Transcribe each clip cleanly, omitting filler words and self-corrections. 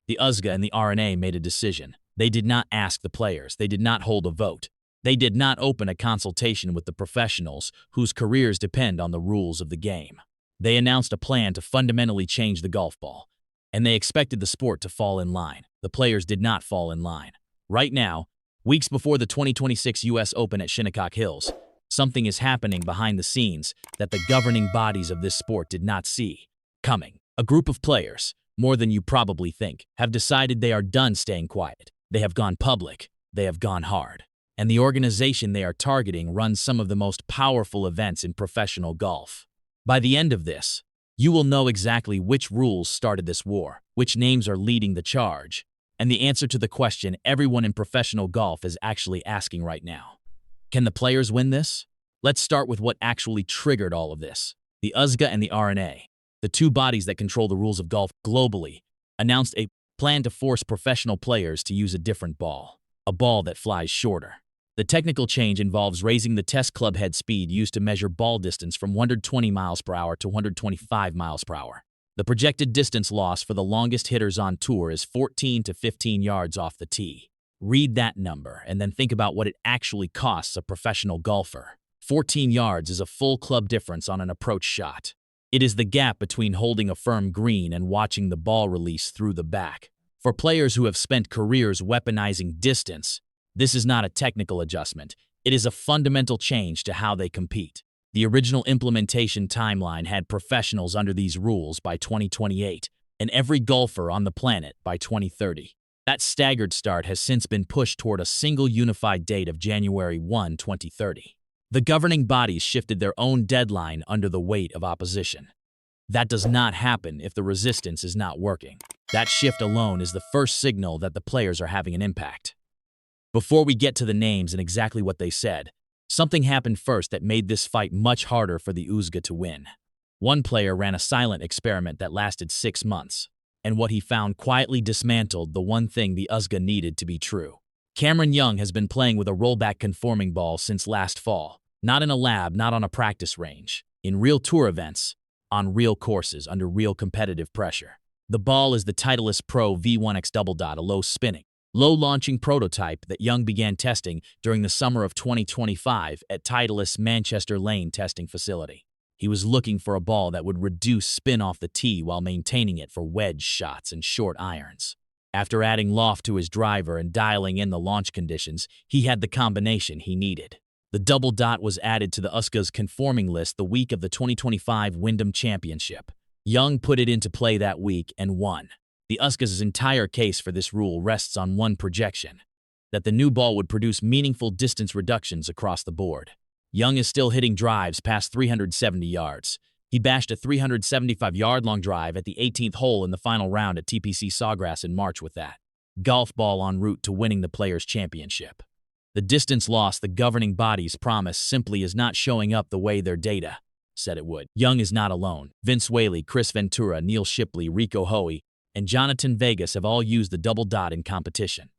The USGA and the R&A made a decision. They did not ask the players. They did not hold a vote. They did not open a consultation with the professionals whose careers depend on the rules of the game. They announced a plan to fundamentally change the golf ball, and they expected the sport to fall in line. The players did not fall in line. Right now, weeks before the 2026 U.S. Open at Shinnecock Hills, something is happening behind the scenes that the governing bodies of this sport did not see coming. A group of players, more than you probably think, have decided they are done staying quiet. They have gone public. They have gone hard. And the organization they are targeting runs some of the most powerful events in professional golf. By the end of this, you will know exactly which rules started this war, which names are leading the charge, and the answer to the question everyone in professional golf is actually asking right now. Can the players win this? Let's start with what actually triggered all of this. The USGA and the R&A, the two bodies that control the rules of golf globally, announced a plan to force professional players to use a different ball, a ball that flies shorter. The technical change involves raising the test club head speed used to measure ball distance from 120 miles per hour to 125 miles per hour. The projected distance loss for the longest hitters on tour is 14 to 15 yards off the tee. Read that number and then think about what it actually costs a professional golfer. 14 yards is a full club difference on an approach shot. It is the gap between holding a firm green and watching the ball release through the back. For players who have spent careers weaponizing distance, this is not a technical adjustment. It is a fundamental change to how they compete. The original implementation timeline had professionals under these rules by 2028 and every golfer on the planet by 2030. That staggered start has since been pushed toward a single unified date of January 1, 2030. The governing bodies shifted their own deadline under the weight of opposition. That does not happen if the resistance is not working. That shift alone is the first signal that the players are having an impact. Before we get to the names and exactly what they said, something happened first that made this fight much harder for the USGA to win. One player ran a silent experiment that lasted 6 months, and what he found quietly dismantled the one thing the USGA needed to be true. Cameron Young has been playing with a rollback-conforming ball since last fall, not in a lab, not on a practice range, in real tour events, on real courses under real competitive pressure. The ball is the Titleist Pro V1X Double Dot, a low-spinning, low-launching prototype that Young began testing during the summer of 2025 at Titleist's Manchester Lane testing facility. He was looking for a ball that would reduce spin off the tee while maintaining it for wedge shots and short irons. After adding loft to his driver and dialing in the launch conditions, he had the combination he needed. The double dot was added to the USGA's conforming list the week of the 2025 Wyndham Championship. Young put it into play that week and won. The USGA's entire case for this rule rests on one projection: that the new ball would produce meaningful distance reductions across the board. Young is still hitting drives past 370 yards. He bashed a 375-yard long drive at the 18th hole in the final round at TPC Sawgrass in March with that golf ball en route to winning the Players' Championship. The distance loss the governing bodies promise simply is not showing up the way their data said it would. Young is not alone. Vince Whaley, Chris Ventura, Neil Shipley, Rico Hoey, and Jonathan Vegas have all used the double dot in competition.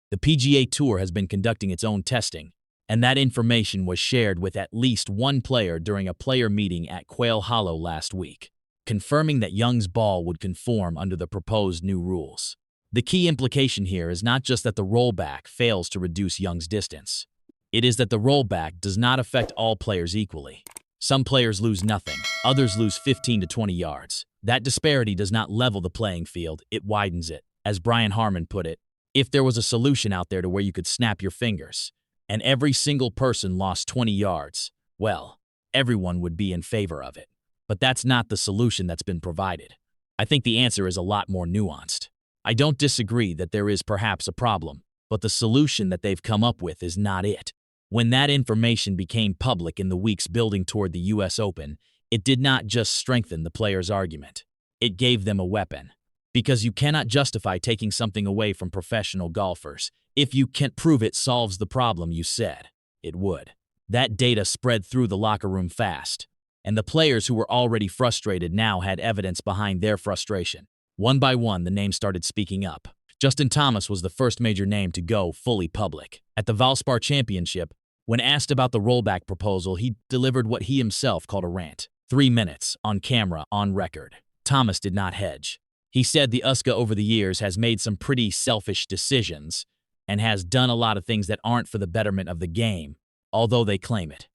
The PGA Tour has been conducting its own testing, and that information was shared with at least one player during a player meeting at Quail Hollow last week, confirming that Young's ball would conform under the proposed new rules. The key implication here is not just that the rollback fails to reduce Young's distance. It is that the rollback does not affect all players equally. Some players lose nothing, others lose 15 to 20 yards. That disparity does not level the playing field, it widens it. As Brian Harmon put it, if there was a solution out there to where you could snap your fingers, and every single person lost 20 yards, well, everyone would be in favor of it. But that's not the solution that's been provided. I think the answer is a lot more nuanced. I don't disagree that there is perhaps a problem, but the solution that they've come up with is not it. When that information became public in the weeks building toward the U.S. Open, it did not just strengthen the players' argument. It gave them a weapon. Because you cannot justify taking something away from professional golfers if you can't prove it solves the problem you said it would. That data spread through the locker room fast, and the players who were already frustrated now had evidence behind their frustration. One by one, the names started speaking up. Justin Thomas was the first major name to go fully public. At the Valspar Championship, when asked about the rollback proposal, he delivered what he himself called a rant. 3 minutes, on camera, on record. Thomas did not hedge. He said the USGA over the years has made some pretty selfish decisions and has done a lot of things that aren't for the betterment of the game, although they claim it.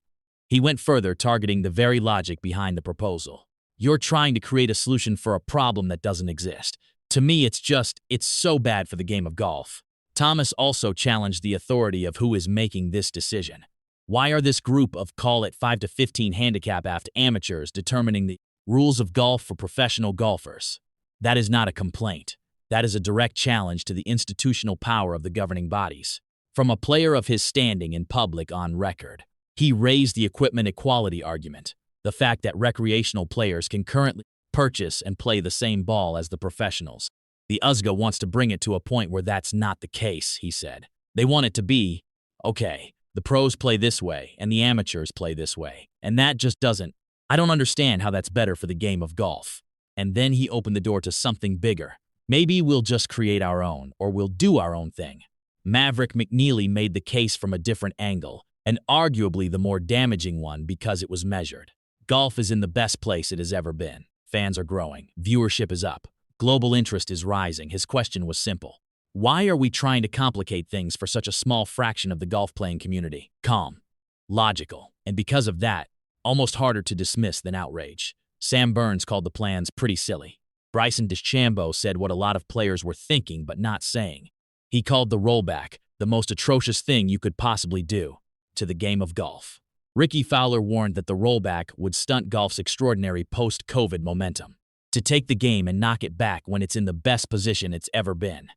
He went further, targeting the very logic behind the proposal. You're trying to create a solution for a problem that doesn't exist. To me, it's so bad for the game of golf. Thomas also challenged the authority of who is making this decision. Why are this group of, call it 5 to 15 handicap-aft amateurs determining the rules of golf for professional golfers? That is not a complaint. That is a direct challenge to the institutional power of the governing bodies. From a player of his standing in public on record, he raised the equipment equality argument, the fact that recreational players can currently purchase and play the same ball as the professionals. The USGA wants to bring it to a point where that's not the case, he said. They want it to be, okay, the pros play this way and the amateurs play this way, and that just doesn't. I don't understand how that's better for the game of golf. And then he opened the door to something bigger. Maybe we'll just create our own, or we'll do our own thing. Maverick McNeely made the case from a different angle, and arguably the more damaging one because it was measured. Golf is in the best place it has ever been. Fans are growing. Viewership is up. Global interest is rising. His question was simple. Why are we trying to complicate things for such a small fraction of the golf-playing community? Calm, logical, and because of that, almost harder to dismiss than outrage. Sam Burns called the plans pretty silly. Bryson DeChambeau said what a lot of players were thinking but not saying. He called the rollback the most atrocious thing you could possibly do to the game of golf. Ricky Fowler warned that the rollback would stunt golf's extraordinary post-COVID momentum. To take the game and knock it back when it's in the best position it's ever been.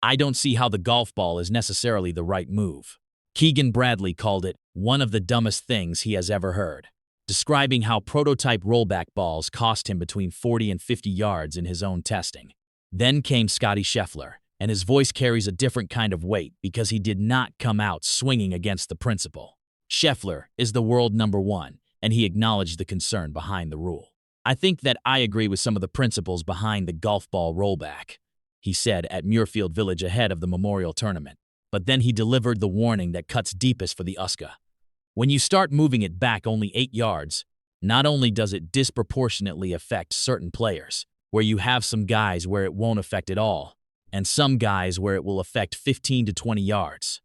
I don't see how the golf ball is necessarily the right move. Keegan Bradley called it one of the dumbest things he has ever heard, describing how prototype rollback balls cost him between 40 and 50 yards in his own testing. Then came Scottie Scheffler, and his voice carries a different kind of weight because he did not come out swinging against the principle. Scheffler is the world #1, and he acknowledged the concern behind the rule. I think that I agree with some of the principles behind the golf ball rollback, he said at Muirfield Village ahead of the Memorial Tournament. But then he delivered the warning that cuts deepest for the USGA. When you start moving it back only 8 yards, not only does it disproportionately affect certain players, where you have some guys where it won't affect at all, and some guys where it will affect 15 to 20 yards.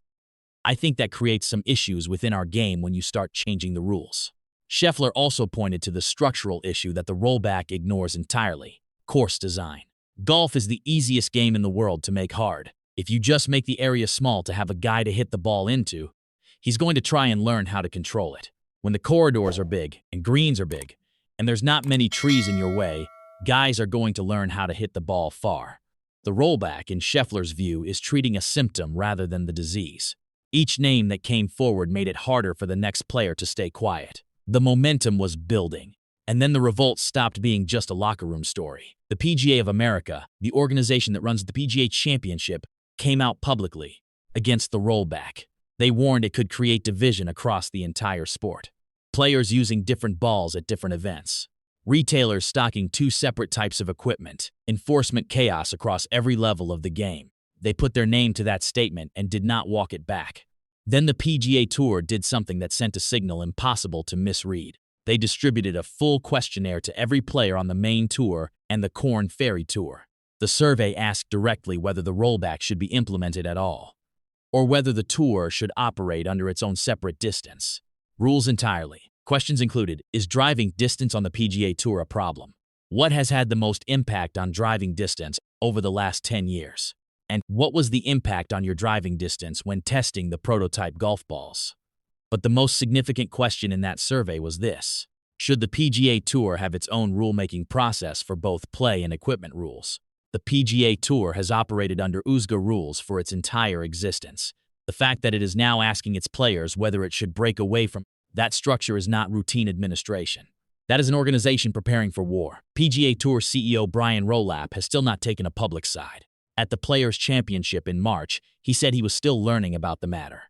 I think that creates some issues within our game when you start changing the rules. Scheffler also pointed to the structural issue that the rollback ignores entirely: course design. Golf is the easiest game in the world to make hard. If you just make the area small to have a guy to hit the ball into, he's going to try and learn how to control it. When the corridors are big and greens are big, and there's not many trees in your way, guys are going to learn how to hit the ball far. The rollback, in Scheffler's view, is treating a symptom rather than the disease. Each name that came forward made it harder for the next player to stay quiet. The momentum was building, and then the revolt stopped being just a locker room story. The PGA of America, the organization that runs the PGA Championship, came out publicly against the rollback. They warned it could create division across the entire sport. Players using different balls at different events. Retailers stocking 2 separate types of equipment. Enforcement chaos across every level of the game. They put their name to that statement and did not walk it back. Then the PGA Tour did something that sent a signal impossible to misread. They distributed a full questionnaire to every player on the main tour and the Corn Ferry Tour. The survey asked directly whether the rollback should be implemented at all, or whether the tour should operate under its own separate distance. Rules entirely. Questions included: is driving distance on the PGA Tour a problem? What has had the most impact on driving distance over the last 10 years? And what was the impact on your driving distance when testing the prototype golf balls? But the most significant question in that survey was this: should the PGA Tour have its own rulemaking process for both play and equipment rules? The PGA Tour has operated under USGA rules for its entire existence. The fact that it is now asking its players whether it should break away from that structure is not routine administration. That is an organization preparing for war. PGA Tour CEO Brian Rollap has still not taken a public side. At the Players' Championship in March, he said he was still learning about the matter.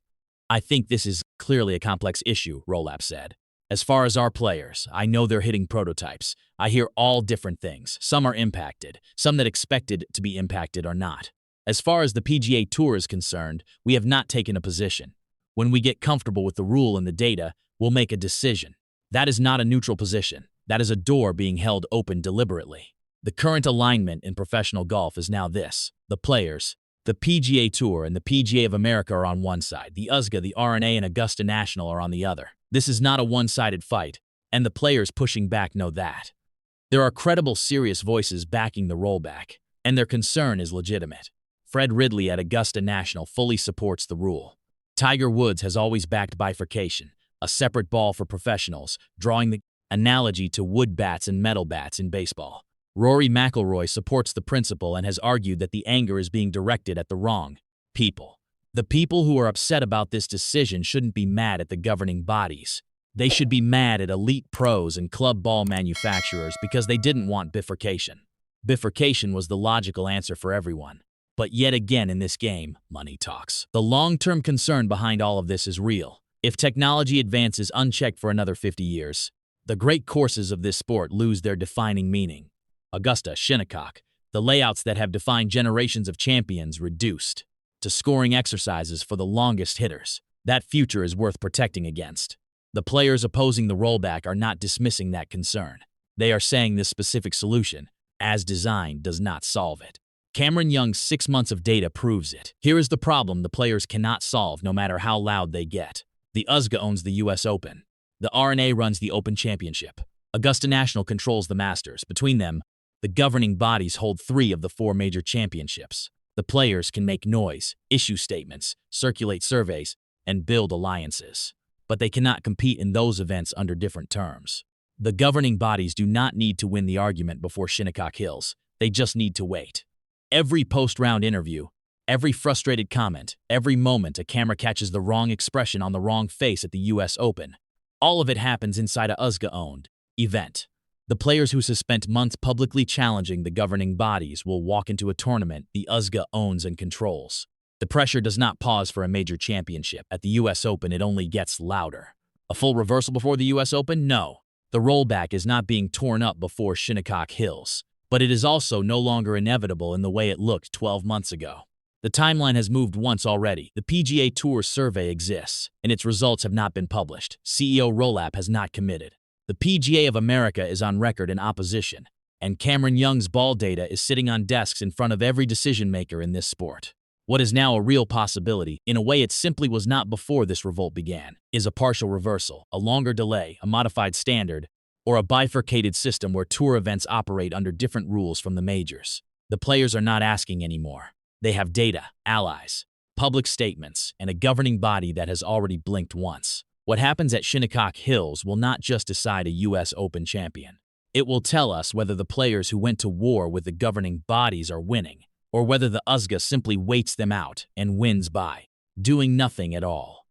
I think this is clearly a complex issue, Rollap said. As far as our players, I know they're hitting prototypes. I hear all different things. Some are impacted. Some that expected to be impacted are not. As far as the PGA Tour is concerned, we have not taken a position. When we get comfortable with the rule and the data, we'll make a decision. That is not a neutral position. That is a door being held open deliberately. The current alignment in professional golf is now this. The players, the PGA Tour and the PGA of America are on one side. The USGA, the RNA, and Augusta National are on the other. This is not a one-sided fight, and the players pushing back know that. There are credible, serious voices backing the rollback, and their concern is legitimate. Fred Ridley at Augusta National fully supports the rule. Tiger Woods has always backed bifurcation, a separate ball for professionals, drawing the analogy to wood bats and metal bats in baseball. Rory McIlroy supports the principle and has argued that the anger is being directed at the wrong people. The people who are upset about this decision shouldn't be mad at the governing bodies. They should be mad at elite pros and club ball manufacturers because they didn't want bifurcation. Bifurcation was the logical answer for everyone. But yet again in this game, money talks. The long-term concern behind all of this is real. If technology advances unchecked for another 50 years, the great courses of this sport lose their defining meaning. Augusta, Shinnecock, the layouts that have defined generations of champions reduced to scoring exercises for the longest hitters. That future is worth protecting against. The players opposing the rollback are not dismissing that concern. They are saying this specific solution, as designed, does not solve it. Cameron Young's 6 months of data proves it. Here is the problem the players cannot solve no matter how loud they get. The USGA owns the US Open. The RNA runs the Open Championship. Augusta National controls the Masters. Between them, the governing bodies hold 3 of the 4 major championships. The players can make noise, issue statements, circulate surveys, and build alliances. But they cannot compete in those events under different terms. The governing bodies do not need to win the argument before Shinnecock Hills. They just need to wait. Every post-round interview, every frustrated comment, every moment a camera catches the wrong expression on the wrong face at the US Open, all of it happens inside a USGA-owned event. The players who spent months publicly challenging the governing bodies will walk into a tournament the USGA owns and controls. The pressure does not pause for a major championship. At the US Open, it only gets louder. A full reversal before the US Open? No. The rollback is not being torn up before Shinnecock Hills, but it is also no longer inevitable in the way it looked 12 months ago. The timeline has moved once already. The PGA Tour survey exists, and its results have not been published. CEO Rollap has not committed. The PGA of America is on record in opposition, and Cameron Young's ball data is sitting on desks in front of every decision-maker in this sport. What is now a real possibility, in a way it simply was not before this revolt began, is a partial reversal, a longer delay, a modified standard, or a bifurcated system where tour events operate under different rules from the majors. The players are not asking anymore. They have data, allies, public statements, and a governing body that has already blinked once. What happens at Shinnecock Hills will not just decide a US Open champion. It will tell us whether the players who went to war with the governing bodies are winning, or whether the USGA simply waits them out and wins by doing nothing at all.